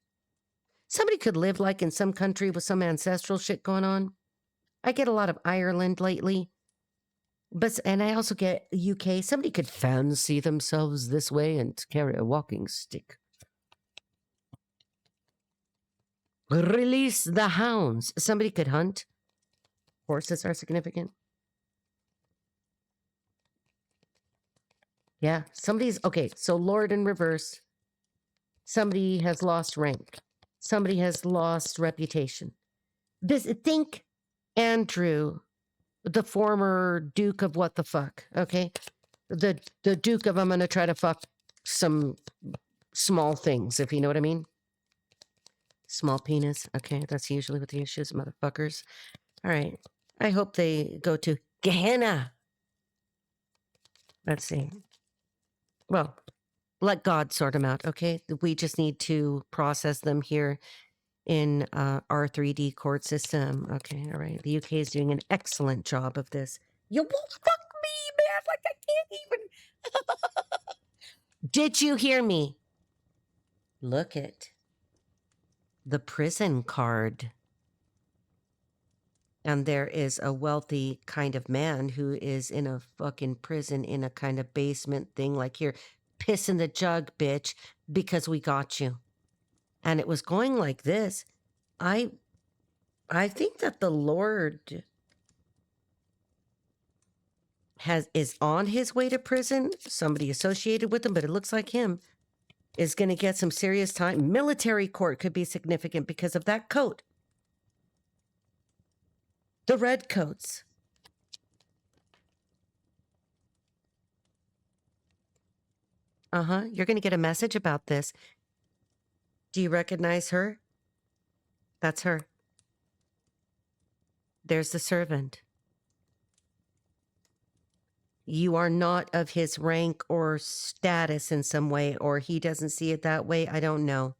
Somebody could live like in some country with some ancestral shit going on. I get a lot of Ireland lately. And I also get UK. Somebody could fancy themselves this way and carry a walking stick. Release the hounds. Somebody could hunt. Horses are significant. Yeah, okay, so Lord in reverse. Somebody has lost rank. Somebody has lost reputation. Think Andrew, the former Duke of what the fuck, okay? The Duke of I'm going to try to fuck some small things, if you know what I mean. Small penis. Okay, that's usually what the issue is, motherfuckers. All right. I hope they go to Gehenna. Let's see. Well, let God sort them out, okay? We just need to process them here in our 3D court system. Okay, all right. The UK is doing an excellent job of this. You won't fuck me, man. Like, I can't even. Did you hear me? Look at the prison card. And there is a wealthy kind of man who is in a fucking prison in a kind of basement thing, like, here, piss in the jug, bitch, because we got you. And it was going like this. I think that the Lord is on his way to prison. Somebody associated with him, but it looks like him is going to get some serious time. Military court could be significant because of that coat. The red coats. You're going to get a message about this. Do you recognize her? That's her. There's the servant. You are not of his rank or status in some way, or he doesn't see it that way. I don't know.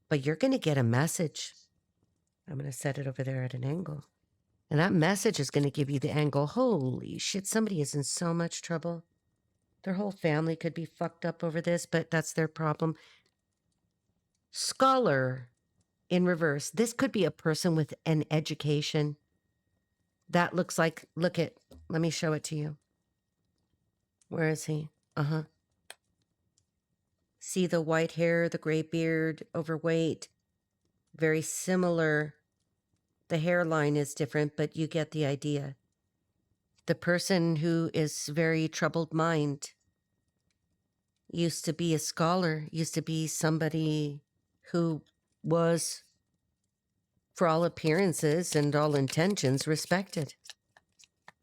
But you're going to get a message. I'm going to set it over there at an angle. And that message is going to give you the angle. Holy shit, somebody is in so much trouble. Their whole family could be fucked up over this, but that's their problem. Scholar in reverse. This could be a person with an education. That looks like, let me show it to you. Where is he? See the white hair, the gray beard, overweight, very similar. The hairline is different, but you get the idea. The person who is very troubled mind used to be a scholar, used to be somebody who was, for all appearances and all intentions, respected.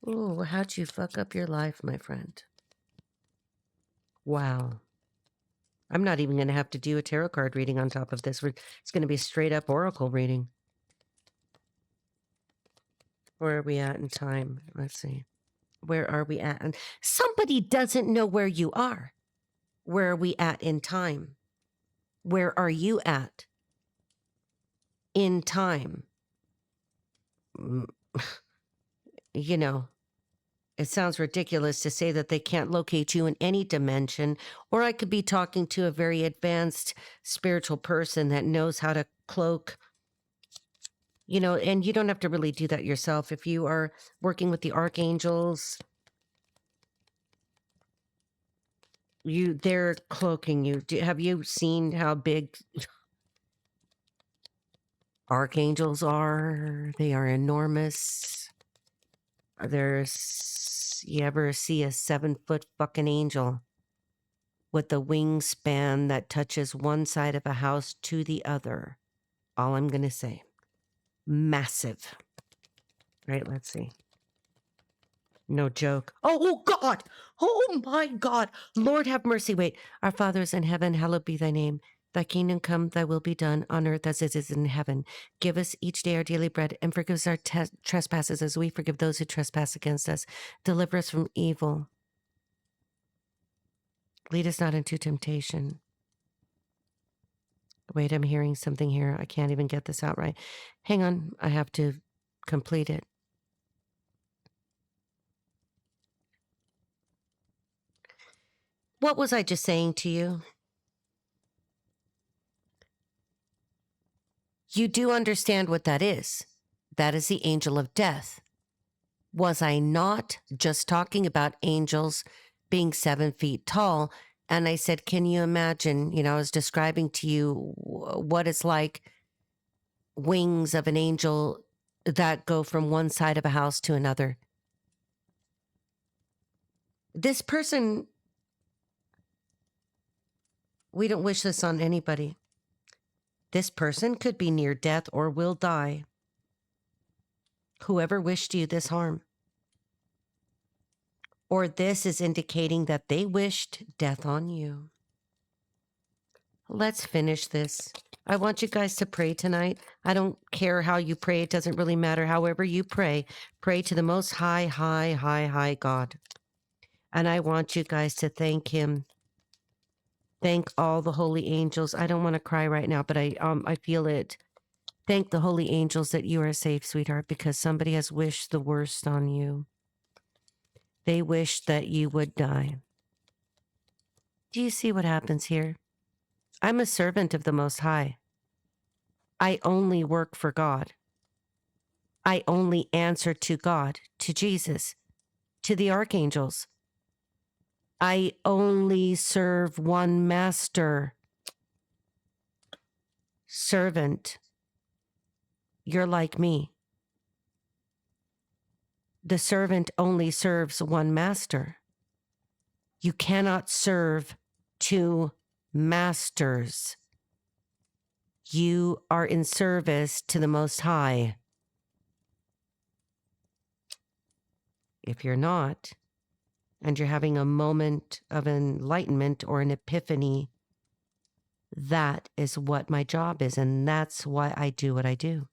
Ooh, how'd you fuck up your life, my friend? Wow. I'm not even going to have to do a tarot card reading on top of this. It's going to be a straight up oracle reading. Where are we at in time? Let's see. Where are we at? And somebody doesn't know where you are. Where are we at in time? Where are you at in time? You know, it sounds ridiculous to say that they can't locate you in any dimension, or I could be talking to a very advanced spiritual person that knows how to cloak, you know, and you don't have to really do that yourself. If you are working with the archangels, they're cloaking you. Have you seen how big archangels are? They are enormous. You ever see a 7-foot fucking angel with a wingspan that touches one side of a house to the other? All I'm going to say. Massive. Right, let's see. No joke. Oh, God. Oh, my God. Lord have mercy. Wait. Our Father is in heaven. Hallowed be thy name. Thy kingdom come, thy will be done on earth as it is in heaven. Give us each day our daily bread and forgive us our trespasses as we forgive those who trespass against us. Deliver us from evil. Lead us not into temptation. Wait, I'm hearing something here. I can't even get this out right. Hang on. I have to complete it. What was I just saying to you? You do understand what that is. That is the angel of death. Was I not just talking about angels being 7 feet tall? And I said, can you imagine, you know, I was describing to you what it's like, wings of an angel that go from one side of a house to another. This person, we don't wish this on anybody. This person could be near death or will die. Whoever wished you this harm. Or this is indicating that they wished death on you. Let's finish this. I want you guys to pray tonight. I don't care how you pray. It doesn't really matter. However you pray, pray to the most high God. And I want you guys to thank him. Thank all the holy angels. I don't want to cry right now, but I feel it. Thank the holy angels that you are safe, sweetheart, because somebody has wished the worst on you. They wished that you would die. Do you see what happens here? I'm a servant of the Most High. I only work for God. I only answer to God, to Jesus, to the archangels. I only serve one master. Servant, you're like me. The servant only serves one master. You cannot serve two masters. You are in service to the Most High. If you're not, and you're having a moment of enlightenment or an epiphany, that is what my job is, and that's why I do what I do.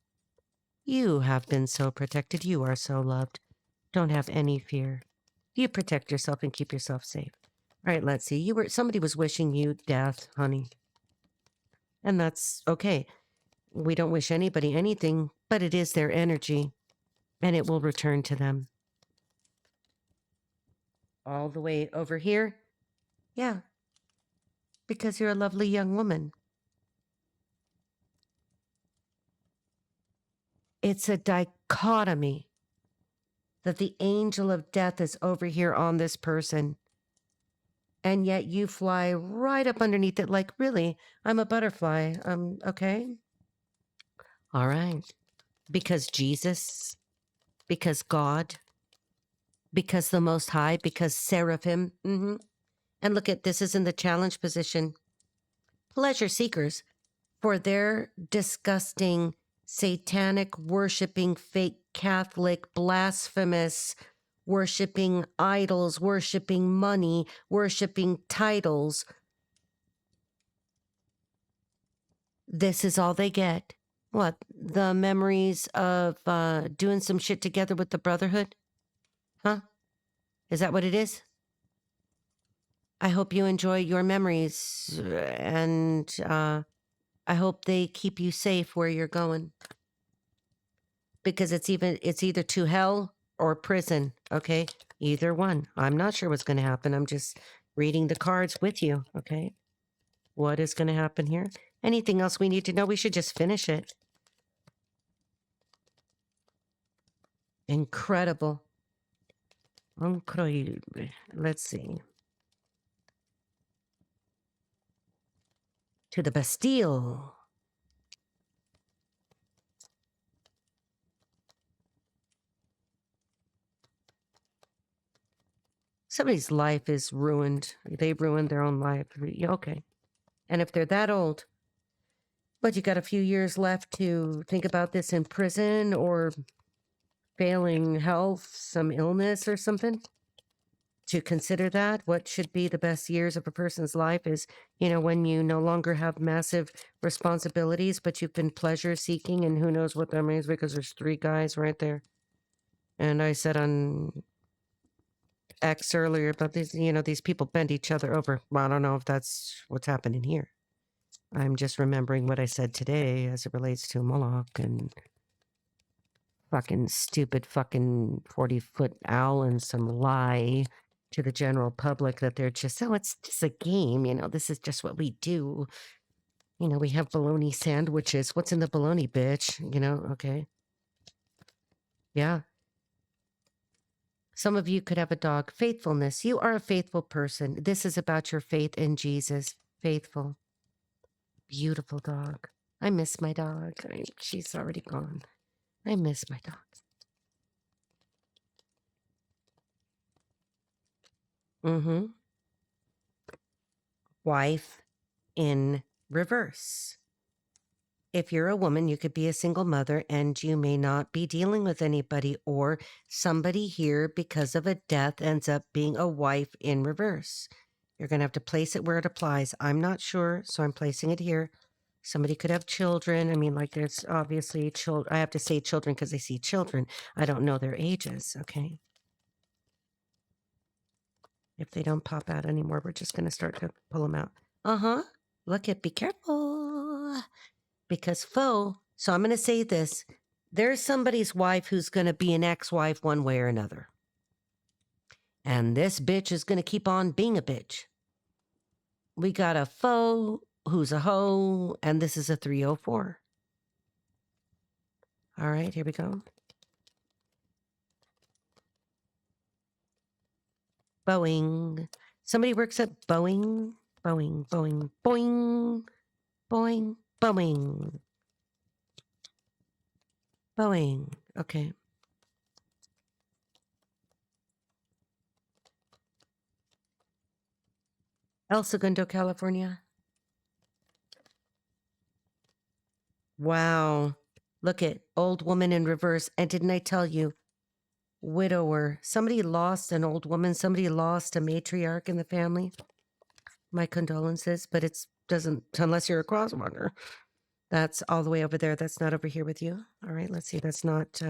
You have been so protected. You are so loved. Don't have any fear. You protect yourself and keep yourself safe. All right, let's see. Somebody was wishing you death, honey. And that's okay. We don't wish anybody anything, but it is their energy, and it will return to them. All the way over here? Yeah. Because you're a lovely young woman. It's a dichotomy that the angel of death is over here on this person. And yet you fly right up underneath it like, really, I'm a butterfly. Okay. All right. Because Jesus, because God, because the Most High, because Seraphim. And look at this is in the challenge position. Pleasure seekers for their disgusting, satanic, worshiping, fake Catholic, blasphemous, worshiping idols, worshiping money, worshiping titles. This is all they get. What? The memories of doing some shit together with the Brotherhood? Huh? Is that what it is? I hope you enjoy your memories, and I hope they keep you safe where you're going. Because it's either to hell or prison, okay? Either one. I'm not sure what's going to happen. I'm just reading the cards with you, okay? What is going to happen here? Anything else we need to know? We should just finish it. Incredible. Incredible. Let's see. To the Bastille. Somebody's life is ruined. They ruined their own life. Okay. And if they're that old, but you got a few years left to think about this in prison or failing health, some illness or something, to consider that. What should be the best years of a person's life is, when you no longer have massive responsibilities, but you've been pleasure seeking, and who knows what that means because there's 3 guys right there. And I said on X earlier about these, these people bend each other over. Well, I don't know if that's what's happening here. I'm just remembering what I said today as it relates to Moloch and fucking stupid fucking 40-foot owl and some lie to the general public that they're just, it's just a game, this is just what we do. We have bologna sandwiches. What's in the bologna, bitch? Okay. Yeah. Some of you could have a dog. Faithfulness. You are a faithful person. This is about your faith in Jesus. Faithful. Beautiful dog. I miss my dog. She's already gone. I miss my dog. Wife in reverse. If you're a woman, you could be a single mother and you may not be dealing with anybody, or somebody here because of a death ends up being a wife in reverse. You're going to have to place it where it applies. I'm not sure, so I'm placing it here. Somebody could have children. I mean, like there's obviously children. I have to say children because I see children. I don't know their ages, okay? If they don't pop out anymore, we're just going to start to pull them out. Look at, be careful. Because so I'm going to say this. There's somebody's wife who's going to be an ex-wife one way or another. And this bitch is going to keep on being a bitch. We got a foe who's a hoe, and this is a 304. All right, here we go. Boeing. Somebody works at Boeing. Boeing, Boeing, Boeing, Boeing, Boeing. Boeing. Okay. El Segundo, California. Wow. Look at old woman in reverse. And didn't I tell you, widower. Somebody lost an old woman. Somebody lost a matriarch in the family. My condolences, but it doesn't, unless you're a crosswalker. That's all the way over there. That's not over here with you. All right, let's see. That's not,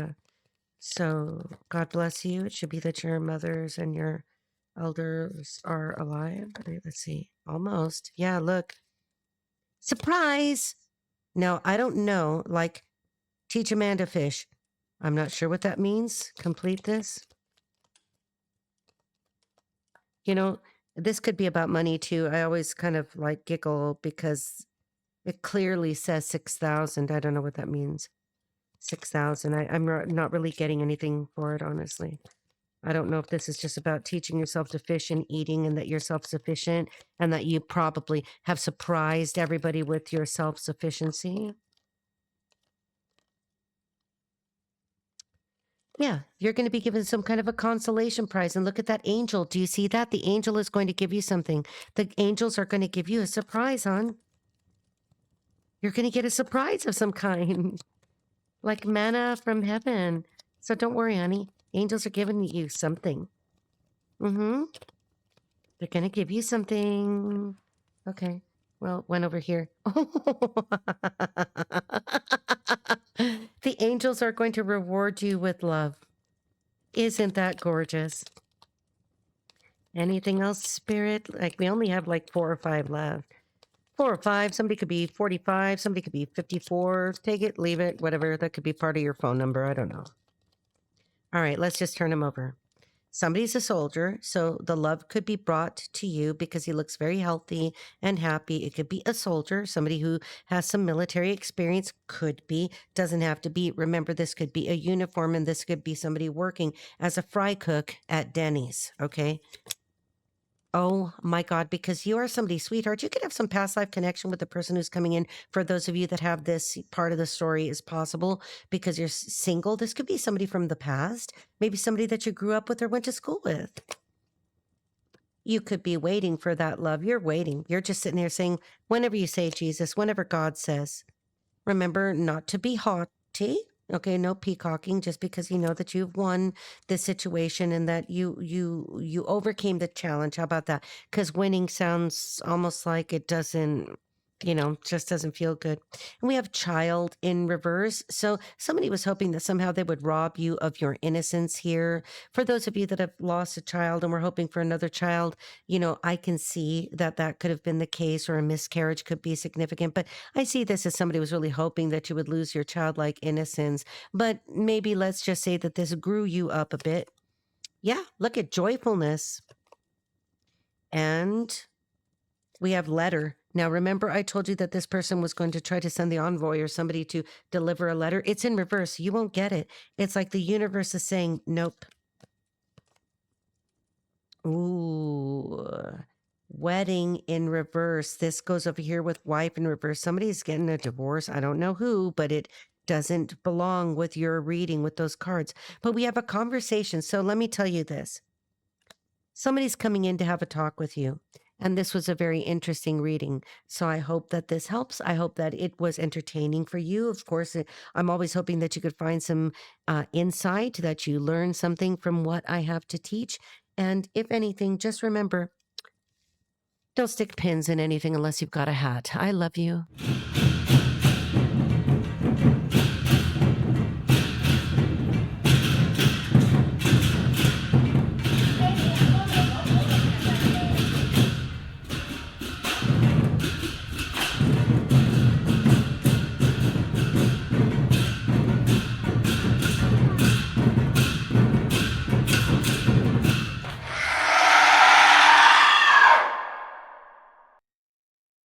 so God bless you. It should be that your mothers and your elders are alive. Okay, let's see. Almost. Yeah, look. Surprise! No, I don't know. Like, teach a man to fish. I'm not sure what that means. Complete this. This could be about money too. I always kind of like giggle because it clearly says 6,000. I don't know what that means. 6,000. I'm not really getting anything for it, honestly. I don't know if this is just about teaching yourself to fish and eating and that you're self-sufficient and that you probably have surprised everybody with your self-sufficiency. Yeah, you're going to be given some kind of a consolation prize. And look at that angel. Do you see that? The angel is going to give you something. The angels are going to give you a surprise, hon. You're going to get a surprise of some kind, like manna from heaven. So don't worry, honey. Angels are giving you something. Mm-hmm. They're going to give you something. Okay. Well, went over here. The angels are going to reward you with love. Isn't that gorgeous? Anything else, Spirit? Like, we only have like 4 or 5 left. 4 or 5. Somebody could be 45. Somebody could be 54. Take it, leave it, whatever. That could be part of your phone number. I don't know. All right, let's just turn him over. Somebody's a soldier, so the love could be brought to you because he looks very healthy and happy. It could be a soldier, somebody who has some military experience, could be, doesn't have to be. Remember, this could be a uniform and this could be somebody working as a fry cook at Denny's, okay? Oh my God, because you are somebody's sweetheart. You could have some past life connection with the person who's coming in. For those of you that have this part of the story is possible because you're single. This could be somebody from the past, maybe somebody that you grew up with or went to school with. You could be waiting for that love. You're waiting. You're just sitting there saying, whenever you say Jesus, whenever God says, remember not to be haughty. Okay, no peacocking just because you know that you've won this situation and that you overcame the challenge. How about that? Because winning sounds almost like it doesn't, just doesn't feel good. And we have child in reverse. So somebody was hoping that somehow they would rob you of your innocence here. For those of you that have lost a child and we're hoping for another child, I can see that that could have been the case, or a miscarriage could be significant. But I see this as somebody was really hoping that you would lose your childlike innocence. But maybe let's just say that this grew you up a bit. Yeah, look at joyfulness. And we have letter. Now, remember, I told you that this person was going to try to send the envoy or somebody to deliver a letter. It's in reverse. You won't get it. It's like the universe is saying, nope. Ooh, wedding in reverse. This goes over here with wife in reverse. Somebody's getting a divorce. I don't know who, but it doesn't belong with your reading with those cards. But we have a conversation. So let me tell you this. Somebody's coming in to have a talk with you. And this was a very interesting reading. So I hope that this helps. I hope that it was entertaining for you. Of course, I'm always hoping that you could find some insight, that you learn something from what I have to teach. And if anything, just remember, don't stick pins in anything unless you've got a hat. I love you.